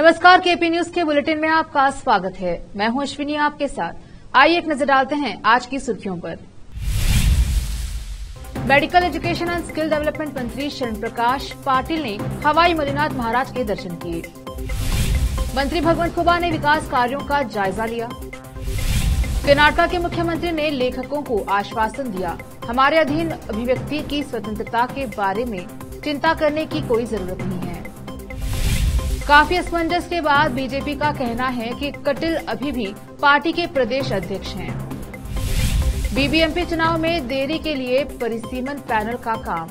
नमस्कार, KP news के bulletin में आपका स्वागत है। मैं हूं अश्विनी आपके साथ। आइए एक नजर डालते हैं आज की सुर्खियों पर। Medical education and skill development मंत्री शरण प्रकाश पाटिल ने हवाई मलिनाथ महाराज के दर्शन किए। मंत्री भगवंत खुबा ने विकास कार्यों का जायजा लिया। कर्नाटक के मुख्यमंत्री ने लेखकों को आश्वासन दिया, हमारे अधीन अभिव्यक्ति की स्वतंत्रता के बारे में चिंता करने की कोई जरूरत नहीं है। काफी असमंजस के बाद बीजेपी का कहना है कि कटिल अभी भी पार्टी के प्रदेश अध्यक्ष हैं। बीबीएमपी चुनाव में देरी के लिए परिसीमन पैनल का काम।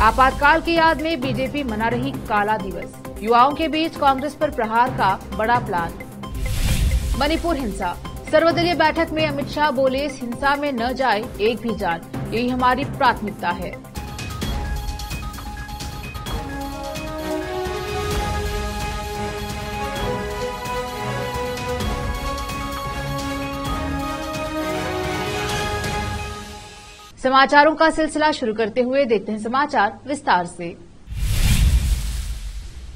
आपातकाल की याद में बीजेपी मना रही काला दिवस। युवाओं के बीच कांग्रेस पर प्रहार का बड़ा प्लान। मणिपुर हिंसा, सर्वदलीय बैठक में अमित शाह बोले, हिंसा में न जाए एक भी जान, यही हमारी प्राथमिकता है। समाचारों का सिलसिला शुरू करते हुए देखते हैं समाचार विस्तार से।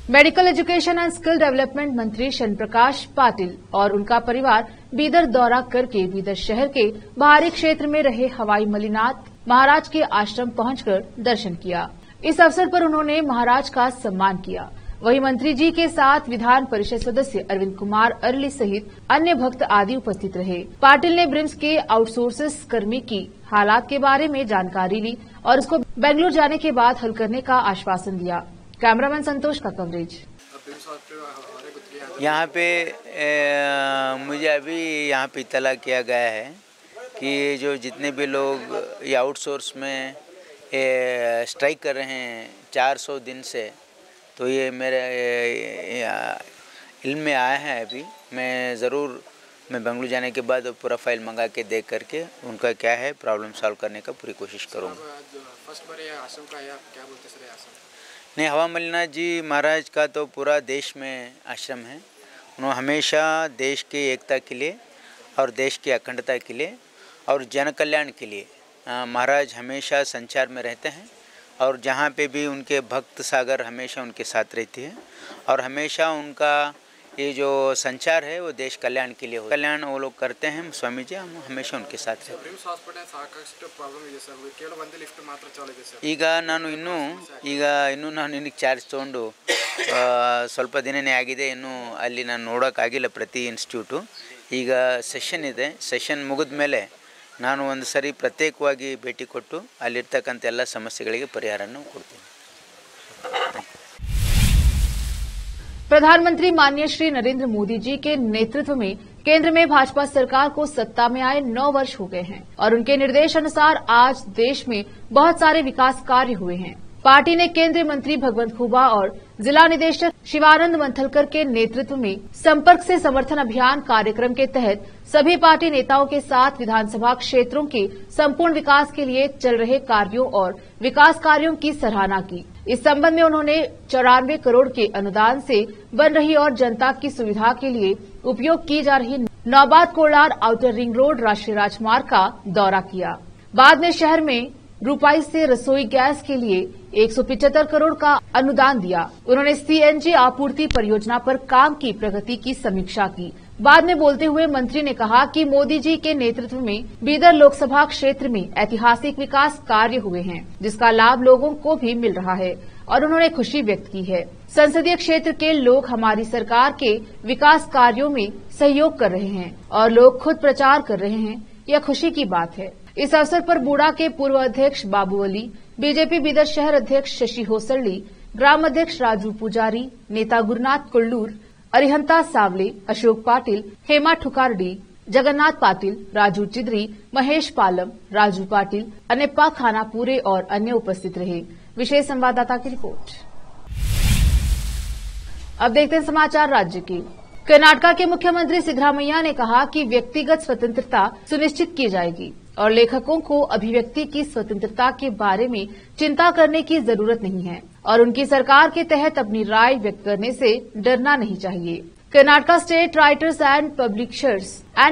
Medical education and skill development मंत्री शरण प्रकाश पाटिल और उनका परिवार बीदर दौरा करके बीदर शहर के बाहरी क्षेत्र में रहे हवाई मलिनाथ महाराज के आश्रम पहुंचकर दर्शन किया। इस अवसर पर उन्होंने महाराज का सम्मान किया। वहीं मंत्री जी के साथ विधान परिषद सदस्य अरविंद कुमार अरली सहित अन्य भक्त आदि उपस्थित रहे। पाटिल ने ब्रिम्स के आउटसोर्सेस कर्मी की हालात के बारे में जानकारी ली और उसको बेंगलुरु जाने के बाद हल करने का आश्वासन दिया। कैमरामैन संतोष का कवरेज। यहाँ पे मुझे अभी यहाँ पे इत्तला किया गया है कि जो जितने भी लोग ये आउटसोर्स में स्ट्राइक कर रहे हैं 400 दिन से, तो ये मेरे इल्म में आया है। अभी मैं बेंगलुरु जाने के बाद पूरा फाइल मंगा के देख करके उनका क्या है प्रॉब्लम सॉल्व करने का पूरी कोशिश करूँगा। नहीं, हवा मलिनाथ जी महाराज का तो पूरा देश में आश्रम है। उन्होंने हमेशा देश की एकता के लिए और देश की अखंडता के लिए और जन कल्याण के लिए महाराज हमेशा संचार में रहते हैं और जहाँ पे भी उनके भक्त सागर हमेशा उनके साथ रहती है और हमेशा उनका ये जो संचार है वो देश कल्याण के लिए हो। कल्याण वो लोग करते हैं स्वामी जी, हम हमेशा उनके साथ रहते हैं। ಇನ್ನು ನಾನು ನಿನಗೆ ಚಾರ್ಜ್ ತೊಗೊಂಡು ಸ್ವಲ್ಪ ದಿನನೇ ಆಗಿದೆ, ಇನ್ನು ಅಲ್ಲಿ ನಾನು ನೋಡೋಕ್ಕಾಗಿಲ್ಲ ಪ್ರತಿ ಇನ್ಸ್ಟಿಟ್ಯೂಟು। ಈಗ ಸೆಷನ್ ಇದೆ, ಸೆಷನ್ ಮುಗಿದ ಮೇಲೆ ನಾನು ಒಂದು ಸರಿ ಪ್ರತ್ಯೇಕವಾಗಿ ಭೇಟಿ ಕೊಟ್ಟು ಅಲ್ಲಿರ್ತಕ್ಕಂಥ ಎಲ್ಲ ಸಮಸ್ಯೆಗಳಿಗೆ ಪರಿಹಾರವನ್ನು ಕೊಡ್ತೀನಿ। प्रधानमंत्री माननीय श्री नरेंद्र मोदी जी के नेतृत्व में केंद्र में भाजपा सरकार को सत्ता में आए 9 वर्ष हो गए हैं और उनके निर्देश अनुसार आज देश में बहुत सारे विकास कार्य हुए हैं। पार्टी ने केंद्रीय मंत्री भगवंत खुबा और जिला निदेशक शिवानंद मंथलकर के नेतृत्व में संपर्क से समर्थन अभियान कार्यक्रम के तहत सभी पार्टी नेताओं के साथ विधानसभा क्षेत्रों के संपूर्ण विकास के लिए चल रहे कार्यों और विकास कार्यों की सराहना की। इस संबंध में उन्होंने 94 करोड़ के अनुदान से बन रही और जनता की सुविधा के लिए उपयोग की जा रही नौबाद कोलार आउटर रिंग रोड राष्ट्रीय राजमार्ग का दौरा किया। बाद में शहर में रुपाई से रसोई गैस के लिए 175 करोड़ का अनुदान दिया। उन्होंने सीएनजी आपूर्ति परियोजना पर काम की प्रगति की समीक्षा की। बाद में बोलते हुए मंत्री ने कहा कि मोदी जी के नेतृत्व में बीदर लोकसभा क्षेत्र में ऐतिहासिक विकास कार्य हुए हैं, जिसका लाभ लोगों को भी मिल रहा है और उन्होंने खुशी व्यक्त की है। संसदीय क्षेत्र के लोग हमारी सरकार के विकास कार्यों में सहयोग कर रहे हैं और लोग खुद प्रचार कर रहे हैं, यह खुशी की बात है। इस अवसर पर बूढ़ा के पूर्व अध्यक्ष बाबू अली, बीजेपी बीदर शहर अध्यक्ष शशि होसल्ली, ग्राम अध्यक्ष राजू पुजारी, नेता गुरुनाथ कुल्लूर, अरिहंता सावले, अशोक पाटिल, हेमा ठुकारडी, जगन्नाथ पाटिल, राजू चिद्री, महेश पालम, राजू पाटिल, अनेप्पा खानापुरे और अन्य उपस्थित रहे। विशेष संवाददाता की रिपोर्ट। अब देखते हैं समाचार राज्य की। कर्नाटक के मुख्यमंत्री सिद्धरामैया ने कहा कि व्यक्तिगत स्वतंत्रता सुनिश्चित की जाएगी और लेखकों को अभिव्यक्ति की स्वतंत्रता के बारे में चिंता करने की जरूरत नहीं है और उनकी सरकार के तहत अपनी राय व्यक्त करने से डरना नहीं चाहिए। Karnataka state writers and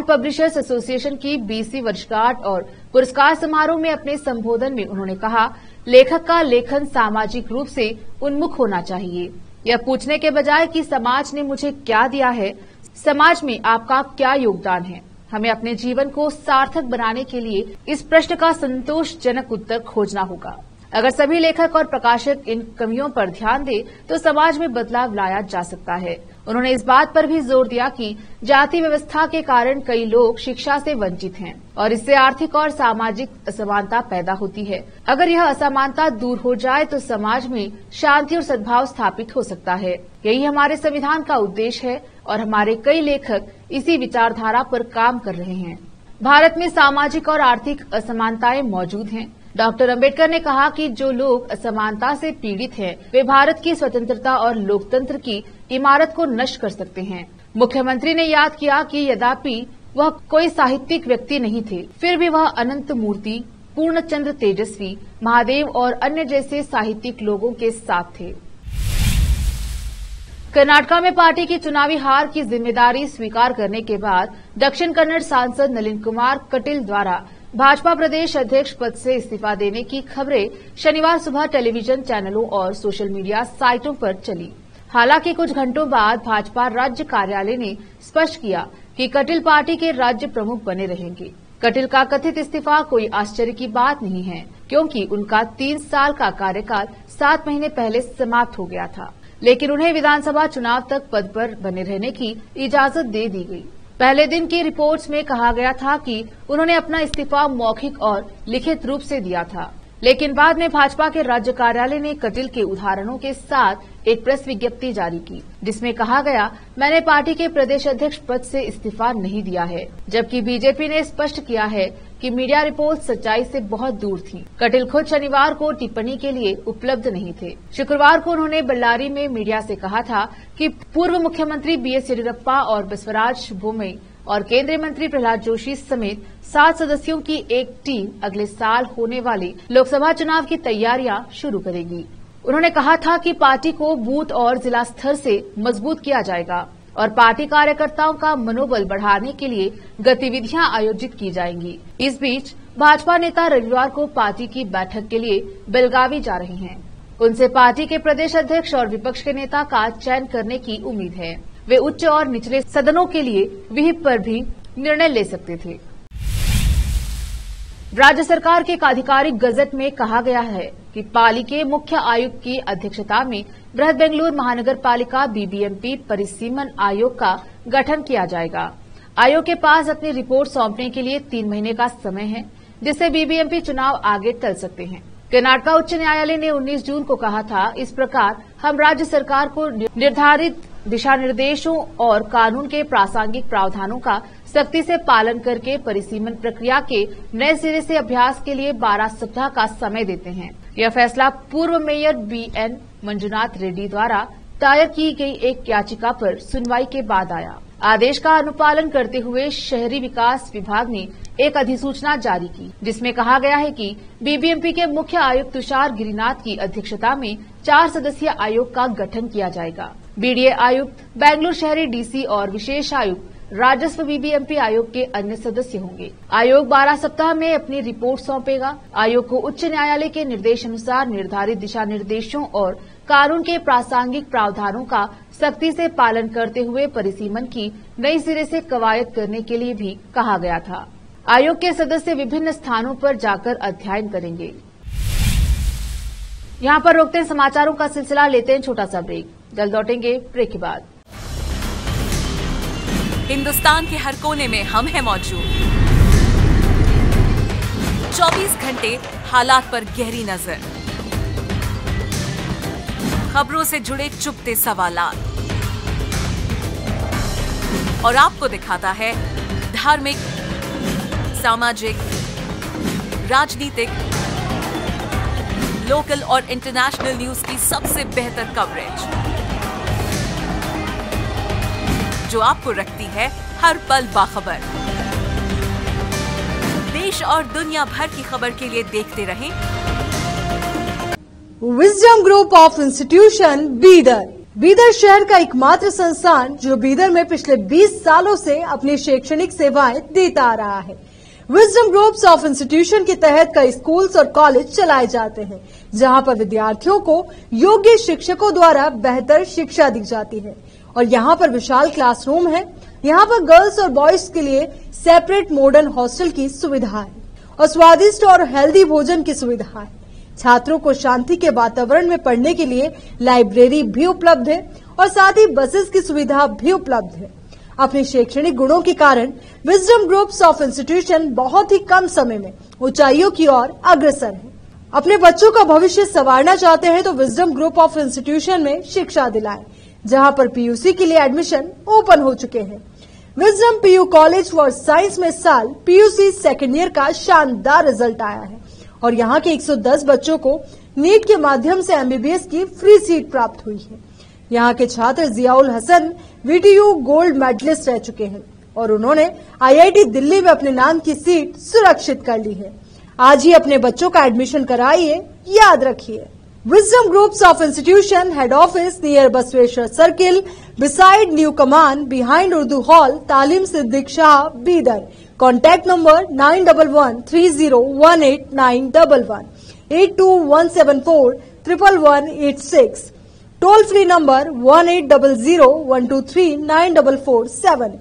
publishers association की 20वीं वर्षगांठ और पुरस्कार समारोह में अपने संबोधन में उन्होंने कहा, लेखक का लेखन सामाजिक रूप से उन्मुख होना चाहिए। यह पूछने के बजाय कि समाज ने मुझे क्या दिया है, समाज में आपका क्या योगदान है, हमें अपने जीवन को सार्थक बनाने के लिए इस प्रश्न का संतोषजनक उत्तर खोजना होगा। अगर सभी लेखक और प्रकाशक इन कमियों पर ध्यान दें तो समाज में बदलाव लाया जा सकता है। उन्होंने इस बात पर भी जोर दिया कि जाति व्यवस्था के कारण कई लोग शिक्षा से वंचित हैं और इससे आर्थिक और सामाजिक असमानता पैदा होती है। अगर यह असमानता दूर हो जाए तो समाज में शांति और सद्भाव स्थापित हो सकता है। यही हमारे संविधान का उद्देश्य है और हमारे कई लेखक इसी विचारधारा पर काम कर रहे हैं। भारत में सामाजिक और आर्थिक असमानताएं मौजूद हैं। डॉक्टर अंबेडकर ने कहा कि जो लोग असमानता से पीड़ित हैं, वे भारत की स्वतंत्रता और लोकतंत्र की इमारत को नष्ट कर सकते हैं। मुख्यमंत्री ने याद किया कि यद्यपि वह कोई साहित्यिक व्यक्ति नहीं थे, फिर भी वह अनंत मूर्ति, पूर्णचंद्र तेजस्वी, महादेव और अन्य जैसे साहित्यिक लोगों के साथ थे। कर्नाटका में पार्टी की चुनावी हार की जिम्मेदारी स्वीकार करने के बाद दक्षिण कन्नड़ सांसद नलिन कुमार कटील द्वारा भाजपा प्रदेश अध्यक्ष पद से इस्तीफा देने की खबरें शनिवार सुबह टेलीविजन चैनलों और सोशल मीडिया साइटों पर चली। हालांकि कुछ घंटों बाद भाजपा राज्य कार्यालय ने स्पष्ट किया कि कटील पार्टी के राज्य प्रमुख बने रहेंगे। कटील का कथित इस्तीफा कोई आश्चर्य की बात नहीं है, क्योंकि उनका 3 साल का कार्यकाल 7 महीने पहले समाप्त हो गया था, लेकिन उन्हें विधानसभा चुनाव तक पद पर बने रहने की इजाजत दे दी गई। पहले दिन की रिपोर्ट्स में कहा गया था कि उन्होंने अपना इस्तीफा मौखिक और लिखित रूप से दिया था, लेकिन बाद में भाजपा के राज्य कार्यालय ने कटील के उदाहरणों के साथ एक प्रेस विज्ञप्ति जारी की, जिसमें कहा गया, मैंने पार्टी के प्रदेश अध्यक्ष पद से इस्तीफा नहीं दिया है। जबकि बीजेपी ने स्पष्ट किया है कि मीडिया रिपोर्ट सच्चाई से बहुत दूर थी। कटील खुद शनिवार को टिप्पणी के लिए उपलब्ध नहीं थे। शुक्रवार को उन्होंने बल्लारी में मीडिया से कहा था कि पूर्व मुख्यमंत्री बीएस येदियुरप्पा और बसवराज बोम्मई और केंद्रीय मंत्री प्रहलाद जोशी समेत 7 सदस्यों की एक टीम अगले साल होने वाले लोकसभा चुनाव की तैयारियां शुरू करेगी। उन्होंने कहा था कि पार्टी को बूथ और जिला स्तर से मजबूत किया जाएगा और पार्टी कार्यकर्ताओं का मनोबल बढ़ाने के लिए गतिविधियां आयोजित की जाएंगी। इस बीच भाजपा नेता रविवार को पार्टी की बैठक के लिए बेलगावी जा रहे हैं। उनसे पार्टी के प्रदेश अध्यक्ष और विपक्ष के नेता का चयन करने की उम्मीद है। वे उच्च और निचले सदनों के लिए व्हिप पर भी निर्णय ले सकते थे। राज्य सरकार के एक आधिकारिक गजट में कहा गया है कि पाली के मुख्य आयुक्त की अध्यक्षता में बृहद बेंगलुरु महानगर पालिका बीबीएमपी परिसीमन आयोग का गठन किया जाएगा। आयोग के पास अपनी रिपोर्ट सौंपने के लिए 3 महीने का समय है, जिससे बीबीएमपी चुनाव आगे टल सकते हैं। कर्नाटका उच्च न्यायालय ने 19 जून को कहा था, इस प्रकार हम राज्य सरकार को निर्धारित दिशा निर्देशों और कानून के प्रासंगिक प्रावधानों का सख्ती से पालन करके परिसीमन प्रक्रिया के नए सिरे से अभ्यास के लिए 12 सप्ताह का समय देते हैं। यह फैसला पूर्व मेयर बीएन मंजुनाथ रेड्डी द्वारा दायर की गई एक याचिका पर सुनवाई के बाद आया। आदेश का अनुपालन करते हुए शहरी विकास विभाग ने एक अधिसूचना जारी की, जिसमें कहा गया है कि बीबीएमपी के मुख्य आयुक्त तुषार गिरिनाथ की अध्यक्षता में 4 सदस्यीय आयोग का गठन किया जाएगा। बीडीए आयुक्त, बेंगलुरु शहरी डीसी और विशेष आयुक्त राजस्व बीबीएमपी आयोग के अन्य सदस्य होंगे। आयोग 12 सप्ताह में अपनी रिपोर्ट सौंपेगा। आयोग को उच्च न्यायालय के निर्देशानुसार निर्धारित दिशा निर्देशों और कानून के प्रासंगिक प्रावधानों का सख्ती से पालन करते हुए परिसीमन की नई सिरे से कवायद करने के लिए भी कहा गया था। आयोग के सदस्य विभिन्न स्थानों पर जाकर अध्ययन करेंगे। यहाँ पर रोकते हैं समाचारों का सिलसिला, लेते हैं छोटा सा ब्रेक। जल्द लौटेंगे ब्रेक के बाद। हिंदुस्तान के हर कोने में हम हैं मौजूद। 24 घंटे हालात पर गहरी नजर, खबरों से जुड़े चुपते सवालात, और आपको दिखाता है धार्मिक, सामाजिक, राजनीतिक, लोकल और इंटरनेशनल न्यूज की सबसे बेहतर कवरेज, जो आपको रखती है हर पल बाखबर। देश और दुनिया भर की खबर के लिए देखते रहें wisdom group of institution Bidar. Bidar शहर का एकमात्र संस्थान जो बीदर में पिछले 20 सालों से अपनी शैक्षणिक सेवाएं देता आ रहा है। विजडम ग्रुप्स ऑफ इंस्टीट्यूशन के तहत कई स्कूल्स और कॉलेज चलाए जाते हैं, जहां पर विद्यार्थियों को योग्य शिक्षकों द्वारा बेहतर शिक्षा दी जाती है। और यहाँ पर विशाल क्लासरूम है। यहाँ पर गर्ल्स और बॉयज के लिए सेपरेट मॉडर्न हॉस्टल की सुविधा है और स्वादिष्ट और हेल्दी भोजन की सुविधा है। छात्रों को शांति के वातावरण में पढ़ने के लिए लाइब्रेरी भी उपलब्ध है और साथ ही बसेस की सुविधा भी उपलब्ध है। अपने शैक्षणिक गुणों के कारण विजडम ग्रुप्स ऑफ इंस्टीट्यूशन बहुत ही कम समय में ऊंचाइयों की ओर अग्रसर है। अपने बच्चों का भविष्य संवारना चाहते हैं तो विजडम ग्रुप ऑफ इंस्टीट्यूशन में शिक्षा दिलाएं, जहां पर पीयूसी के लिए एडमिशन ओपन हो चुके हैं। Wisdom PU college for science में साल पीयूसी सेकेंड ईयर का शानदार रिजल्ट आया है और यहाँ के 110 बच्चों को नीट के माध्यम से एमबीबीएस की फ्री सीट प्राप्त हुई है। यहाँ के छात्र Ziaul Hasan VTU gold medallist रह चुके हैं और उन्होंने आईआईटी दिल्ली में अपने नाम की सीट सुरक्षित कर ली है। आज ही अपने बच्चों का एडमिशन कराइए, याद रखिए। Wisdom groups of institution head office near Basaveshwara circle beside new Kaman behind Urdu hall Taleem Siddiq Shah Bidar. Contact number 9113018911 8217411186। Toll free number 180012394447।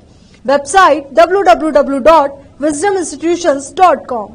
Website www.wisdominstitutions.com।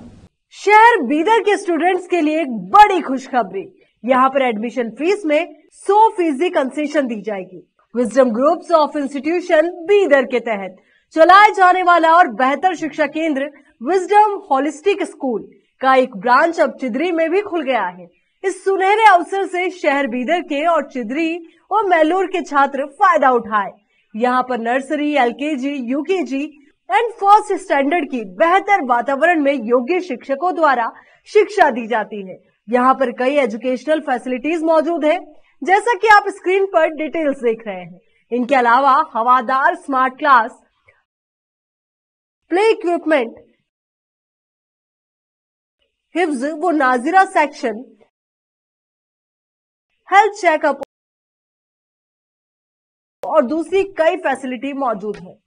शहर बीदर के स्टूडेंट्स के लिए एक बड़ी खुशखबरी, यहाँ पर एडमिशन फीस में 100% कंसेशन दी जाएगी। Wisdom groups of institution Bidar के तहत चलाए जाने वाला और बेहतर शिक्षा केंद्र विजडम होलिस्टिक स्कूल का एक ब्रांच अब चिदरी में भी खुल गया है। इस सुनहरे अवसर से शहर बीदर के और चिदरी और मैलूर के छात्र फायदा उठाए। यहाँ पर nursery, LKG, UKG and first standard की बेहतर वातावरण में योग्य शिक्षकों द्वारा शिक्षा दी जाती है। यहाँ पर कई एजुकेशनल फैसिलिटीज मौजूद है, जैसा कि आप स्क्रीन पर डिटेल्स देख रहे हैं। इनके अलावा हवादार स्मार्ट क्लास, प्ले इक्विपमेंट, हिफ्ज व नाजिरा सेक्शन, हेल्थ चेकअप और दूसरी कई फैसिलिटी मौजूद है।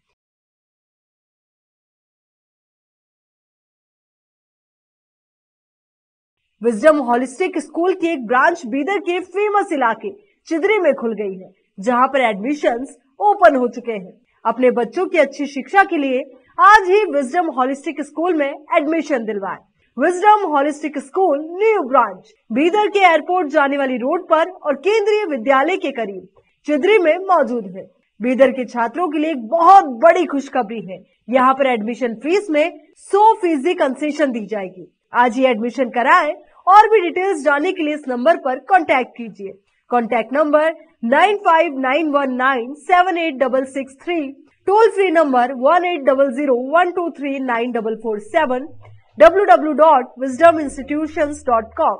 विजडम होलिस्टिक स्कूल की एक ब्रांच बीदर के फेमस इलाके चिदरी में खुल गई है, जहां पर एडमिशंस ओपन हो चुके हैं। अपने बच्चों की अच्छी शिक्षा के लिए आज ही विजडम होलिस्टिक स्कूल में एडमिशन दिलवाएं। Wisdom holistic school new branch Bidar के एयरपोर्ट जाने वाली रोड पर और केंद्रीय विद्यालय के करीब चिदरी में मौजूद है। बीदर के छात्रों के लिए एक बहुत बड़ी खुशखबरी है, यहाँ पर एडमिशन फीस में 100% कंसेशन दी जाएगी। आज ही एडमिशन कराएं और भी डिटेल्स जानने के लिए इस नंबर पर कांटेक्ट कीजिए। Contact number 9591978663, toll free number 180012394447, www.wisdominstitutions.com।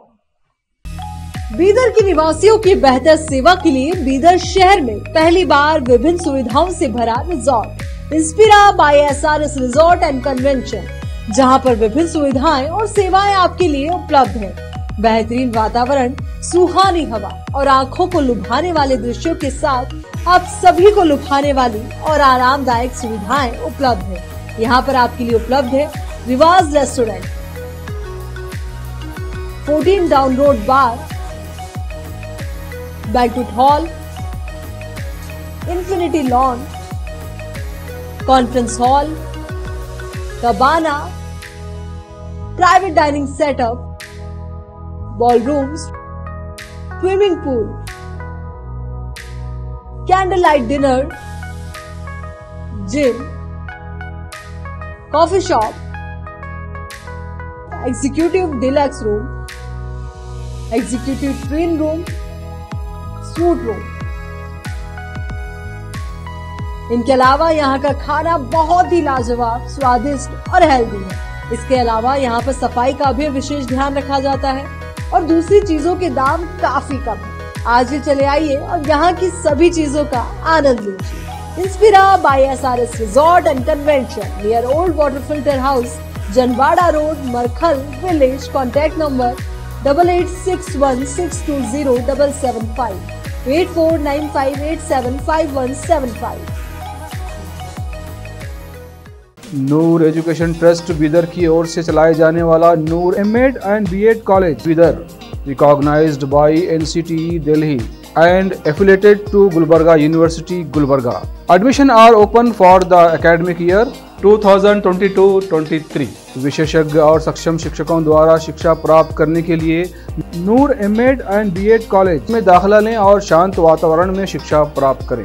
Bidar के निवासियों की बेहतर सेवा के लिए बीदर शहर में पहली बार विभिन्न सुविधाओं से भरा resort Inspira by SRS resort and convention, जहां पर विभिन्न सुविधाएं और सेवाएं आपके लिए उपलब्ध है। बेहतरीन वातावरण, सुहानी हवा और आंखों को लुभाने वाले दृश्यों के साथ आप सभी को लुभाने वाली और आरामदायक सुविधाएं उपलब्ध है। यहाँ पर आपके लिए उपलब्ध है Riwaz restaurant, 14 down road bar, banquet hall, infinity lawn, conference hall, cabana, private dining setup, ballrooms, swimming pool, candle light dinner, gym, coffee shop, executive deluxe room, executive twin room, suite room. इनके अलावा यहाँ का खाना बहुत ही लाजवाब, स्वादिष्ट और healthy है। इसके अलावा यहाँ पर सफाई का भी विशेष ध्यान रखा जाता है और दूसरी चीजों के दाम काफी कम है। आज ही चले आइए और यहाँ की सभी चीजों का आनंद लीजिए। Inspira by SRS resort and convention near old water filter house, Janwada road, Markhal village. Contact number 8861620775, 8495875175। Noor education trust Bidar की ओर से चलाए जाने वाला Noor MEd and BEd college Bidar, recognised by NCTE Delhi and affiliated to Gulbarga University, Gulbarga. Admission are open for the academic year 2022-23. विशेषज्ञ और सक्षम शिक्षकों द्वारा शिक्षा प्राप्त करने के लिए नूर एमएड एंड बीएड कॉलेज में दाखिला लें और शांत वातावरण में शिक्षा प्राप्त करें।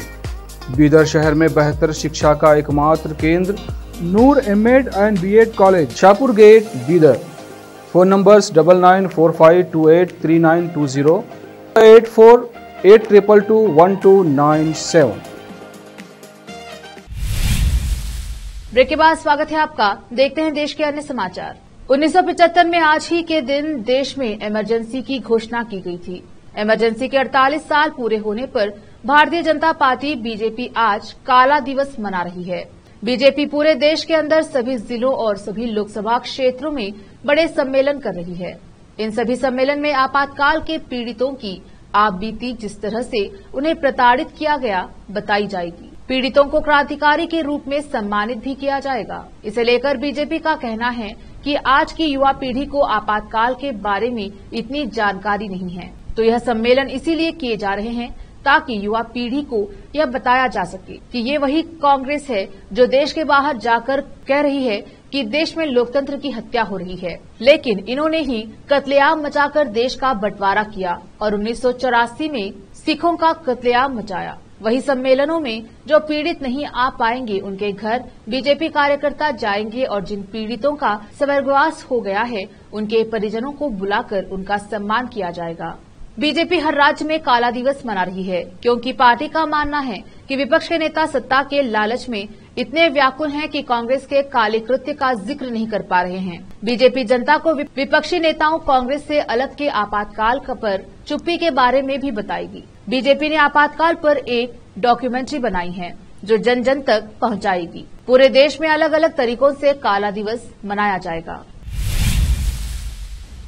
बीदर शहर में बेहतर शिक्षा का एकमात्र केंद्र Noor MEd and BEd college, Shahpur gate, Bidar. Phone numbers 9945283920 8482221297। Break के बाद स्वागत है आपका। देखते हैं देश के अन्य समाचार। 1975 में आज ही के दिन देश में इमरजेंसी की घोषणा की गई थी। इमरजेंसी के 48 साल पूरे होने पर भारतीय जनता पार्टी बीजेपी आज काला दिवस मना रही है। बीजेपी पूरे देश के अंदर सभी जिलों और सभी लोकसभा क्षेत्रों में बड़े सम्मेलन कर रही है। इन सभी सम्मेलन में आपातकाल के पीड़ितों की आप बीती जिस तरह से उन्हें प्रताड़ित किया गया बताई जाएगी। पीड़ितों को क्रांतिकारी के रूप में सम्मानित भी किया जाएगा। इसे लेकर बीजेपी का कहना है कि आज की युवा पीढ़ी को आपातकाल के बारे में इतनी जानकारी नहीं है, तो यह सम्मेलन इसीलिए किए जा रहे हैं ताकि युवा पीढ़ी को यह बताया जा सके कि ये वही कांग्रेस है जो देश के बाहर जाकर कह रही है कि देश में लोकतंत्र की हत्या हो रही है, लेकिन इन्होंने ही कत्लेआम मचाकर देश का बंटवारा किया और 1984 में सिखों का कत्लेआम मचाया। वही सम्मेलनों में जो पीड़ित नहीं आ पाएंगे उनके घर बीजेपी कार्यकर्ता जाएंगे और जिन पीड़ितों का स्वर्गवास हो गया है उनके परिजनों को बुलाकर उनका सम्मान किया जाएगा। बीजेपी हर राज्य में काला दिवस मना रही है क्योंकि पार्टी का मानना है कि विपक्ष के नेता सत्ता के लालच में इतने व्याकुल हैं कि कांग्रेस के काले कृत्य का जिक्र नहीं कर पा रहे हैं। बीजेपी जनता को विपक्षी नेताओं कांग्रेस से अलग के आपातकाल पर चुप्पी के बारे में भी बताएगी। बीजेपी ने आपातकाल पर एक डॉक्यूमेंट्री बनाई है जो जन जन तक पहुंचाएगी। पूरे देश में अलग अलग तरीकों से काला दिवस मनाया जाएगा।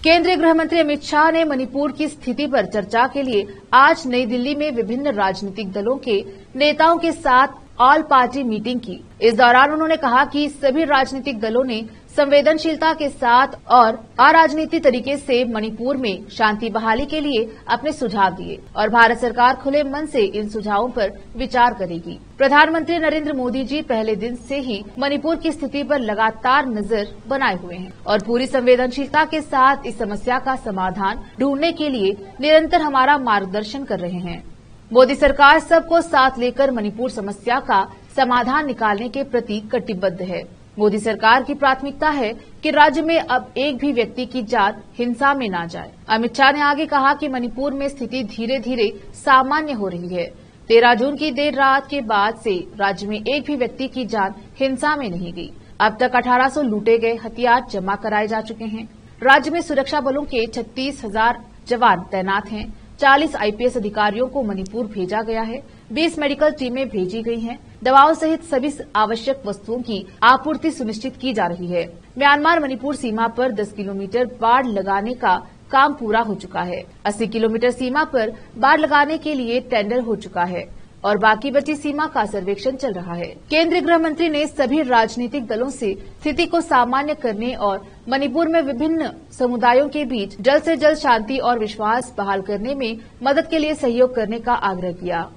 केंद्रीय गृह मंत्री अमित शाह ने मणिपुर की स्थिति पर चर्चा के लिए आज नई दिल्ली में विभिन्न राजनीतिक दलों के नेताओं के साथ ऑल पार्टी मीटिंग की। इस दौरान उन्होंने कहा कि सभी राजनीतिक दलों ने संवेदनशीलता के साथ और अराजनीतिक तरीके से मणिपुर में शांति बहाली के लिए अपने सुझाव दिए और भारत सरकार खुले मन से इन सुझावों पर विचार करेगी। प्रधानमंत्री नरेंद्र मोदी जी पहले दिन से ही मणिपुर की स्थिति पर लगातार नजर बनाए हुए हैं और पूरी संवेदनशीलता के साथ इस समस्या का समाधान ढूंढने के लिए निरंतर हमारा मार्गदर्शन कर रहे हैं। मोदी सरकार सबको साथ लेकर मणिपुर समस्या का समाधान निकालने के प्रति कटिबद्ध है। मोदी सरकार की प्राथमिकता है कि राज्य में अब एक भी व्यक्ति की जान हिंसा में न जाए। अमित शाह ने आगे कहा कि मणिपुर में स्थिति धीरे धीरे सामान्य हो रही है। 13 जून की देर रात के बाद से राज्य में एक भी व्यक्ति की जान हिंसा में नहीं गई। अब तक 1800 लूटे गए हथियार जमा कराए जा चुके हैं। राज्य में सुरक्षा बलों के 36,000 जवान तैनात हैं। 40 आईपीएस अधिकारियों को मणिपुर भेजा गया है। 20 मेडिकल टीमें भेजी गई हैं। दवाओं सहित सभी आवश्यक वस्तुओं की आपूर्ति सुनिश्चित की जा रही है। म्यांमार मणिपुर सीमा पर 10 किलोमीटर बाड़ लगाने का काम पूरा हो चुका है। 80 किलोमीटर सीमा पर बाड़ लगाने के लिए टेंडर हो चुका है और बाकी बची सीमा का सर्वेक्षण चल रहा है। केंद्रीय गृह मंत्री ने सभी राजनीतिक दलों से स्थिति को सामान्य करने और मणिपुर में विभिन्न समुदायों के बीच जल्द से जल्द शांति और विश्वास बहाल करने में मदद के लिए सहयोग करने का आग्रह किया।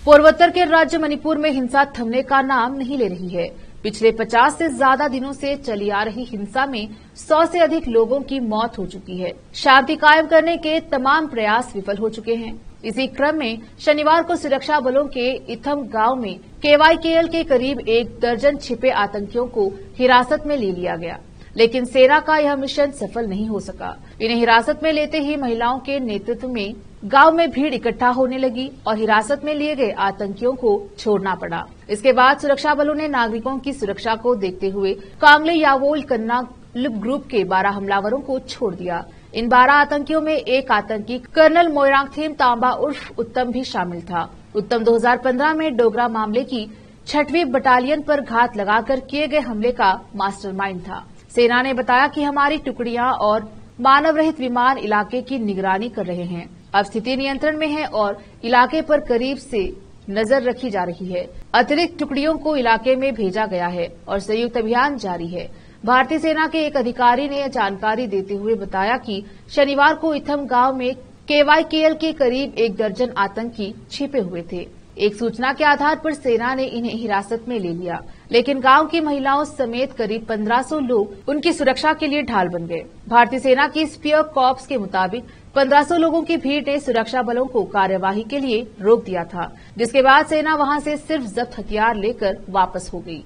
पूर्वोत्तर के राज्य मणिपुर में हिंसा थमने का नाम नहीं ले रही है। पिछले 50 से ज्यादा दिनों से चली आ रही हिंसा में 100 से अधिक लोगों की मौत हो चुकी है। शांति कायम करने के तमाम प्रयास विफल हो चुके हैं। इसी क्रम में शनिवार को सुरक्षा बलों के इथम गांव में केवाईकेएल के करीब 1 दर्जन छिपे आतंकियों को हिरासत में ले लिया गया, लेकिन सेना का यह मिशन सफल नहीं हो सका। इन्हें हिरासत में लेते ही महिलाओं के नेतृत्व में गांव में भीड़ इकट्ठा होने लगी और हिरासत में लिए गए आतंकियों को छोड़ना पड़ा। इसके बाद सुरक्षा बलों ने नागरिकों की सुरक्षा को देखते हुए कांगले यावोल कन्ना ग्रुप के 12 हमलावरों को छोड़ दिया। इन 12 आतंकियों में एक आतंकी कर्नल मोइरांगथेम तांबा उर्फ उत्तम भी शामिल था। उत्तम 2015 में डोगरा मामले की 6वीं बटालियन पर घात लगाकर किए गए हमले का मास्टरमाइंड था। सेना ने बताया कि हमारी टुकड़ियां और मानव रहित विमान इलाके की निगरानी कर रहे हैं। अब स्थिति नियंत्रण में है और इलाके पर करीब से नजर रखी जा रही है। अतिरिक्त टुकड़ियों को इलाके में भेजा गया है और संयुक्त अभियान जारी है। भारतीय सेना के एक अधिकारी ने यह जानकारी देते हुए बताया कि शनिवार को इथम गांव में KYKL के करीब 1 दर्जन आतंकी छिपे हुए थे। एक सूचना के आधार पर सेना ने इन्हें हिरासत में ले लिया, लेकिन गांव की महिलाओं समेत करीब 1500 लोग उनकी सुरक्षा के लिए ढाल बन गए। भारतीय सेना की स्पीयर कॉर्प्स के मुताबिक 1500 लोगों की भीड़ ने सुरक्षा बलों को कार्यवाही के लिए रोक दिया था, जिसके बाद सेना वहां से सिर्फ जब्त हथियार लेकर वापस हो गई।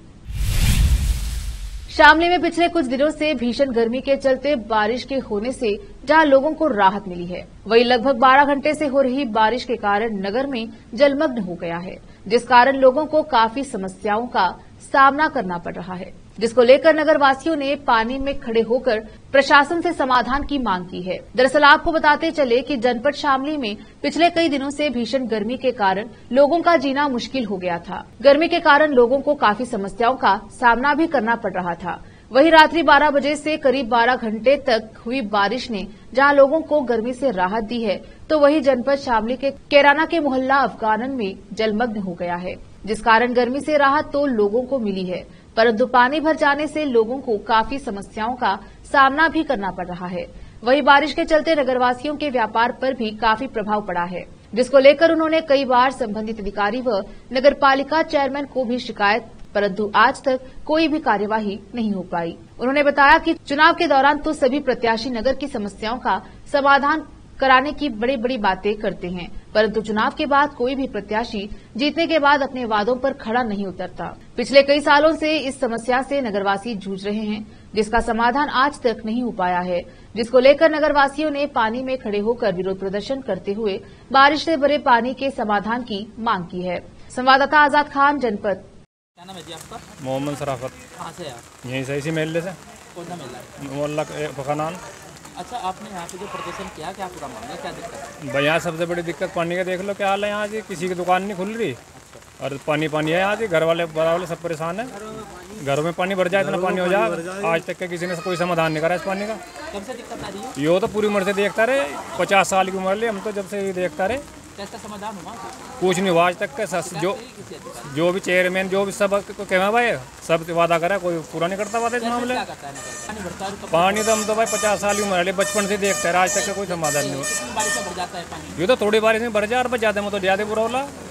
शामली में पिछले कुछ दिनों से भीषण गर्मी के चलते बारिश के होने से जहां लोगों को राहत मिली है, वहीं लगभग 12 घंटे से हो रही बारिश के कारण नगर में जलमग्न हो गया है, जिस कारण लोगों को काफी समस्याओं का सामना करना पड़ रहा है, जिसको लेकर नगर वासियों ने पानी में खड़े होकर प्रशासन से समाधान की मांग की है। दरअसल आपको बताते चले कि जनपद शामली में पिछले कई दिनों से भीषण गर्मी के कारण लोगों का जीना मुश्किल हो गया था। गर्मी के कारण लोगों को काफी समस्याओं का सामना भी करना पड़ रहा था। वहीं रात्रि 12 बजे से करीब 12 घंटे तक हुई बारिश ने जहां लोगों को गर्मी से राहत दी है, तो वहीं जनपद शामली के कैराना के मोहल्ला अफगानन में जलमग्न हो गया है, जिस कारण गर्मी से राहत तो लोगों को मिली है, परंतु पानी भर जाने से लोगों को काफी समस्याओं का सामना भी करना पड़ रहा है। वहीं बारिश के चलते नगरवासियों के व्यापार पर भी काफी प्रभाव पड़ा है, जिसको लेकर उन्होंने कई बार संबंधित अधिकारी व नगरपालिका चेयरमैन को भी शिकायत, परंतु आज तक कोई भी कार्यवाही नहीं हो पाई। उन्होंने बताया कि चुनाव के दौरान तो सभी प्रत्याशी नगर की समस्याओं का समाधान कराने की बड़ी बड़ी बातें करते हैं, परंतु चुनाव के बाद कोई भी प्रत्याशी जीतने के बाद अपने वादों पर खड़ा नहीं उतरता। पिछले कई सालों से इस समस्या से नगरवासी जूझ रहे हैं, जिसका समाधान आज तक नहीं हो पाया है, जिसको लेकर नगरवासियों ने पानी में खड़े होकर विरोध प्रदर्शन करते हुए बारिश से भरे पानी के समाधान की मांग की है। संवाददाता आजाद खान, जनपद। क्या नाम है जी आपका? मोहम्मद सराफत। कहाँ से आप? यहीं से इसी मेले से। कौन सा मेला है? मोहल्ला फकानान। अच्छा, आपने यहाँ पे जो प्रदर्शन किया, क्या पूरा मामला, क्या दिक्कत है? भाई यहाँ सबसे बड़ी दिक्कत पानी का देख लो क्या हाल है यहाँ जी, किसी की दुकान नहीं खुल रही और पानी है यहाँ जी। घर वाले सब परेशान है, घरों में पानी भर जाए, इतना पानी हो जाए। आज तक के किसी ने कोई समाधान नहीं करा इस पानी का। कब से दिक्कत आ रही है? यो तो पूरी उम्र से देखता रहे, 50 साल की उम्र ले हम तो जब से ये देखता रहे। कैसा समाधान हुआ? कुछ नहीं हुआ आज तक का। जो भी चेयरमैन जो भी सब कहना भाई सब वादा करा, कोई पूरा नहीं करता वादा इस मामले। पानी तो हम तो भाई 50 साल की उम्र है, बचपन से देखते रहे, आज तक का कोई समाधान नहीं हुआ। बारिश से भर जाता है पानी? ये तो थोड़ी बारिश में भर जाए और बच जाते हैं, तो ज्यादा बुरा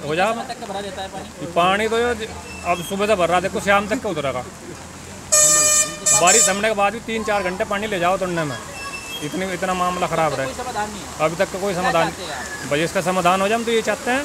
हो जा तक भरा जाता है पानी? पानी तो अब सुबह से भर रहा देखो शाम तक का उतरेगा। बारिश थमने के बाद भी 3-4 घंटे पानी ले जाओ तोड़ने में, इतना मामला खराब रहा है। अभी तक का कोई समाधान, भाई इसका समाधान हो जाए हम तो ये चाहते हैं।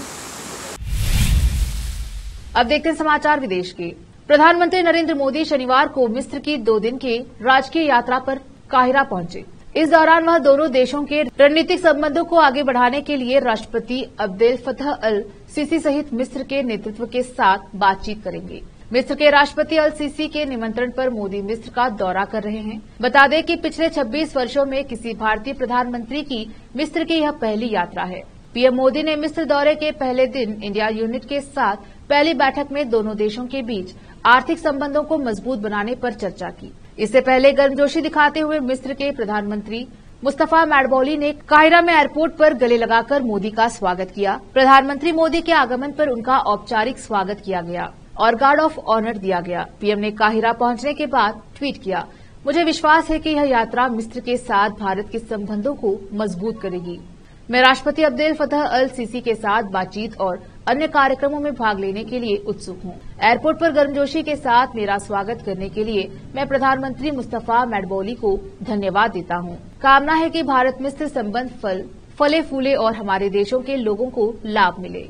अब देखते हैं समाचार विदेश के। प्रधानमंत्री नरेंद्र मोदी शनिवार को मिस्र की 2 दिन की राजकीय यात्रा पर काहिरा पहुंचे। इस दौरान वह दोनों देशों के रणनीतिक संबंधों को आगे बढ़ाने के लिए राष्ट्रपति अब्देल फतह अल सीसी सहित मिस्र के नेतृत्व के साथ बातचीत करेंगे। मिस्र के राष्ट्रपति अल सीसी के निमंत्रण पर मोदी मिस्र का दौरा कर रहे हैं। बता दें कि पिछले 26 वर्षों में किसी भारतीय प्रधानमंत्री की मिस्र की यह पहली यात्रा है। पीएम मोदी ने मिस्र दौरे के पहले दिन इंडिया यूनिट के साथ पहली बैठक में दोनों देशों के बीच आर्थिक संबंधों को मजबूत बनाने पर चर्चा की। इससे पहले गर्मजोशी दिखाते हुए मिस्र के प्रधानमंत्री मुस्तफा मैडबौली ने काहिरा में एयरपोर्ट पर गले लगाकर मोदी का स्वागत किया। प्रधानमंत्री मोदी के आगमन पर उनका औपचारिक स्वागत किया गया और गार्ड ऑफ ऑनर दिया गया। पीएम ने काहिरा पहुंचने के बाद ट्वीट किया, मुझे विश्वास है कि यह यात्रा मिस्र के साथ भारत के संबंधों को मजबूत करेगी। मैं राष्ट्रपति अब्देल फतह अल सीसी के साथ बातचीत और अन्य कार्यक्रमों में भाग लेने के लिए उत्सुक हूं। एयरपोर्ट पर गर्मजोशी के साथ मेरा स्वागत करने के लिए मैं प्रधानमंत्री मुस्तफा मैडबौली को धन्यवाद देता हूं। कामना है कि भारत मिस्र संबंध फले फूले और हमारे देशों के लोगों को लाभ मिले।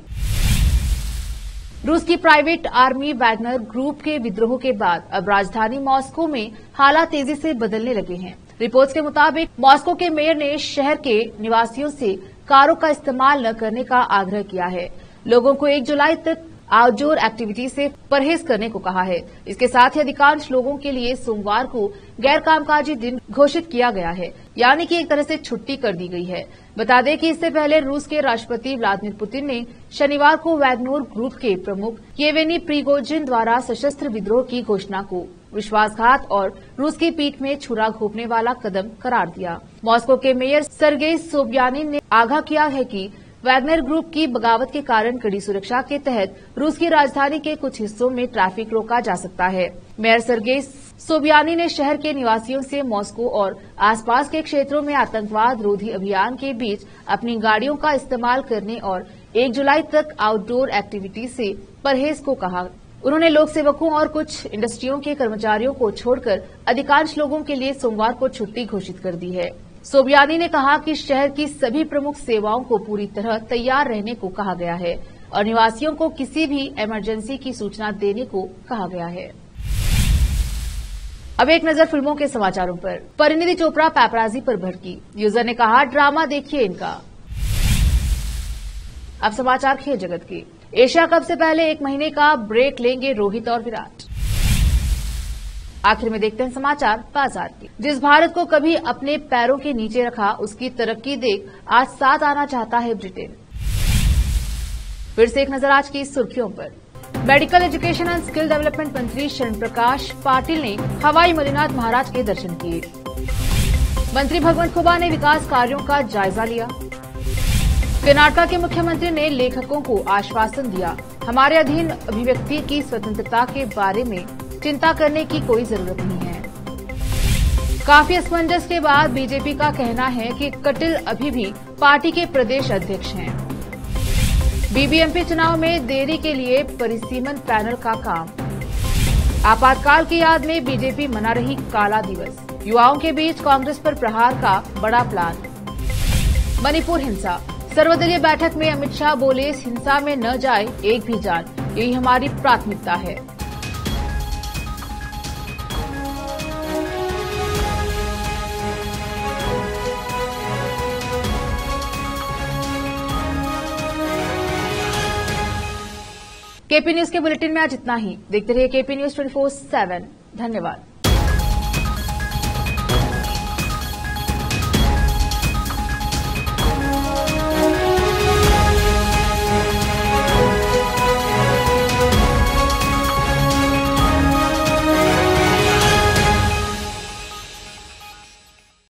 रूस की प्राइवेट आर्मी वैगनर ग्रुप के विद्रोह के बाद अब राजधानी मॉस्को में हालात तेजी से बदलने लगे हैं। रिपोर्ट्स के मुताबिक मॉस्को के मेयर ने शहर के निवासियों से कारों का इस्तेमाल न करने का आग्रह किया है। लोगों को 1 जुलाई तक आउटडोर एक्टिविटी से परहेज करने को कहा है। इसके साथ ही अधिकांश लोगों के लिए सोमवार को गैर कामकाजी दिन घोषित किया गया है, यानी कि एक तरह से छुट्टी कर दी गई है। बता दें कि इससे पहले रूस के राष्ट्रपति व्लादिमीर पुतिन ने शनिवार को वैगनर ग्रुप के प्रमुख येवेनी प्रिगोजिन द्वारा सशस्त्र विद्रोह की घोषणा को विश्वासघात और रूस की पीठ में छुरा घोंपने वाला कदम करार दिया। मॉस्को के मेयर सर्गेई सोबियानिन ने आगाह किया है कि वैगनर ग्रुप की बगावत के कारण कड़ी सुरक्षा के तहत रूस की राजधानी के कुछ हिस्सों में ट्रैफिक रोका जा सकता है। मेयर सर्गेई सोबियानी ने शहर के निवासियों से मॉस्को और आसपास के क्षेत्रों में आतंकवाद रोधी अभियान के बीच अपनी गाड़ियों का इस्तेमाल करने और 1 जुलाई तक आउटडोर एक्टिविटी से परहेज को कहा। उन्होंने लोक सेवकों और कुछ इंडस्ट्रियों के कर्मचारियों को छोड़कर अधिकांश लोगों के लिए सोमवार को छुट्टी घोषित कर दी है। सोबियानी ने कहा कि शहर की सभी प्रमुख सेवाओं को पूरी तरह तैयार रहने को कहा गया है और निवासियों को किसी भी इमरजेंसी की सूचना देने को कहा गया है। अब एक नजर फिल्मों के समाचारों पर। परिणीति चोपड़ा पैपराजी पर भड़की, यूजर ने कहा ड्रामा देखिए इनका। अब समाचार खेल जगत के। एशिया कप से पहले 1 महीने का ब्रेक लेंगे रोहित और विराट। आखिर में देखते हैं समाचार बाजार के। जिस भारत को कभी अपने पैरों के नीचे रखा, उसकी तरक्की देख आज साथ आना चाहता है ब्रिटेन। फिर से एक नजर आज की सुर्खियों पर। Medical education and skill development मंत्री शरण प्रकाश पाटिल ने हवाई मदीनाथ महाराज के दर्शन किए। मंत्री भगवंत खुबा ने विकास कार्यों का जायजा लिया। कर्नाटक के मुख्यमंत्री ने लेखकों को आश्वासन दिया, हमारे अधीन अभिव्यक्ति की स्वतंत्रता के बारे में चिंता करने की कोई जरूरत नहीं है। काफी असमंजस के बाद बीजेपी का कहना है कि कटिल अभी भी पार्टी के प्रदेश अध्यक्ष हैं। बीबीएमपी चुनाव में देरी के लिए परिसीमन पैनल का काम। आपातकाल की याद में बीजेपी मना रही काला दिवस। युवाओं के बीच कांग्रेस पर प्रहार का बड़ा प्लान। मणिपुर हिंसा, सर्वदलीय बैठक में अमित शाह बोले इस हिंसा में न जाए एक भी जान, यही हमारी प्राथमिकता है। केपी न्यूज के बुलेटिन में आज इतना ही। देखते रहिए केपी न्यूज 24/7। धन्यवाद।